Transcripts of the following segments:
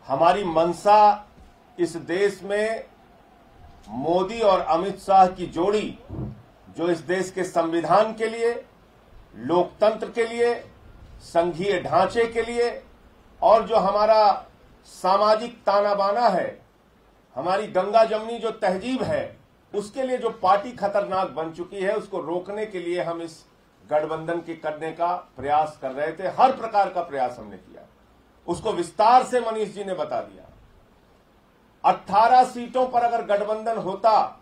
हमारी मंशा इस देश में मोदी और अमित शाह की जोड़ी, जो इस देश के संविधान के लिए, लोकतंत्र के लिए, संघीय ढांचे के लिए और जो हमारा सामाजिक ताना बाना है, हमारी गंगा जमनी जो तहजीब है, उसके लिए जो पार्टी खतरनाक बन चुकी है, उसको रोकने के लिए हम इस गठबंधन के करने का प्रयास कर रहे थे। हर प्रकार का प्रयास हमने किया, उसको विस्तार से मनीष जी ने बता दिया। 18 सीटों पर अगर गठबंधन होता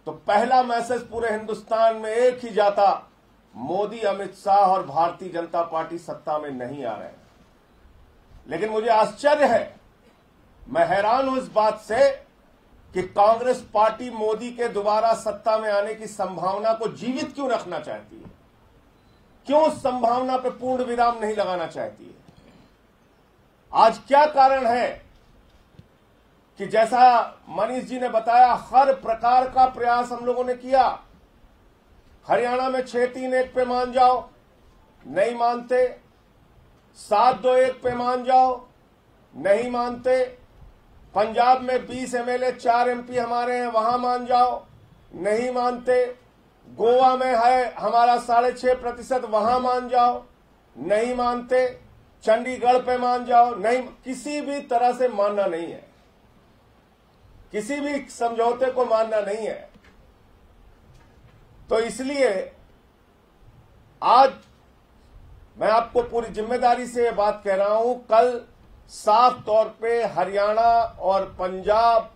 तो पहला मैसेज पूरे हिंदुस्तान में एक ही जाता, मोदी, अमित शाह और भारतीय जनता पार्टी सत्ता में नहीं आ रहे हैं। लेकिन मुझे आश्चर्य है, मैं हैरान हूं इस बात से कि कांग्रेस पार्टी मोदी के दोबारा सत्ता में आने की संभावना को जीवित क्यों रखना चाहती है, क्यों उस संभावना पर पूर्ण विराम नहीं लगाना चाहती है। आज क्या कारण है कि जैसा मनीष जी ने बताया, हर प्रकार का प्रयास हम लोगों ने किया। हरियाणा में 6-3-1 पे मान जाओ, नहीं मानते। 7-2-1 पे मान जाओ, नहीं मानते। पंजाब में 20 एमएलए 4 एमपी हमारे हैं, वहां मान जाओ, नहीं मानते। गोवा में है हमारा 6.5%, वहां मान जाओ, नहीं मानते। चंडीगढ़ पे मान जाओ, नहीं। किसी भी तरह से मानना नहीं है, किसी भी समझौते को मानना नहीं है। तो इसलिए आज मैं आपको पूरी जिम्मेदारी से ये बात कह रहा हूं, कल साफ तौर पे हरियाणा और पंजाब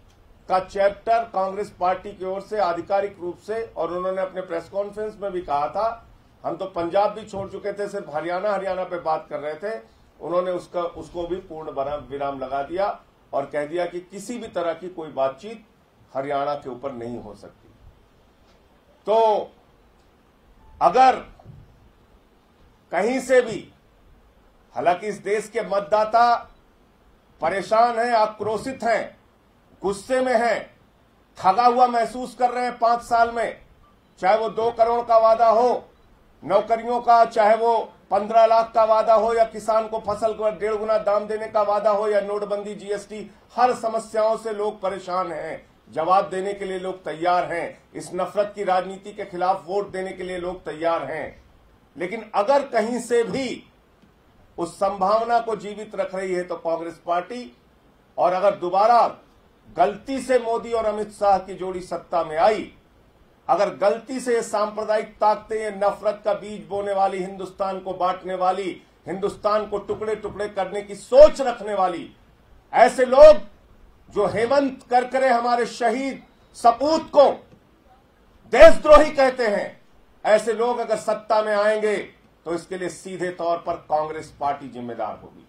का चैप्टर कांग्रेस पार्टी की ओर से आधिकारिक रूप से, और उन्होंने अपने प्रेस कॉन्फ्रेंस में भी कहा था, हम तो पंजाब भी छोड़ चुके थे, सिर्फ हरियाणा पे बात कर रहे थे। उन्होंने उसको भी पूर्ण विराम लगा दिया और कह दिया कि किसी भी तरह की कोई बातचीत हरियाणा के ऊपर नहीं हो सकती। तो अगर कहीं से भी, हालांकि इस देश के मतदाता परेशान हैं, आक्रोशित हैं, गुस्से में हैं, ठगा हुआ महसूस कर रहे हैं 5 साल में, चाहे वो 2 करोड़ का वादा हो नौकरियों का, चाहे वो 15 लाख का वादा हो, या किसान को फसल को 1.5 गुना दाम देने का वादा हो, या नोटबंदी, जीएसटी, हर समस्याओं से लोग परेशान हैं। जवाब देने के लिए लोग तैयार हैं, इस नफरत की राजनीति के खिलाफ वोट देने के लिए लोग तैयार हैं। लेकिन अगर कहीं से भी उस संभावना को जीवित रख रही है तो कांग्रेस पार्टी, और अगर दोबारा गलती से मोदी और अमित शाह की जोड़ी सत्ता में आई, अगर गलती से ये सांप्रदायिक ताकतें, ये नफरत का बीज बोने वाली, हिंदुस्तान को बांटने वाली, हिंदुस्तान को टुकड़े टुकड़े करने की सोच रखने वाली, ऐसे लोग जो हेमंत करकरे हमारे शहीद सपूत को देशद्रोही कहते हैं, ऐसे लोग अगर सत्ता में आएंगे तो इसके लिए सीधे तौर पर कांग्रेस पार्टी जिम्मेदार होगी।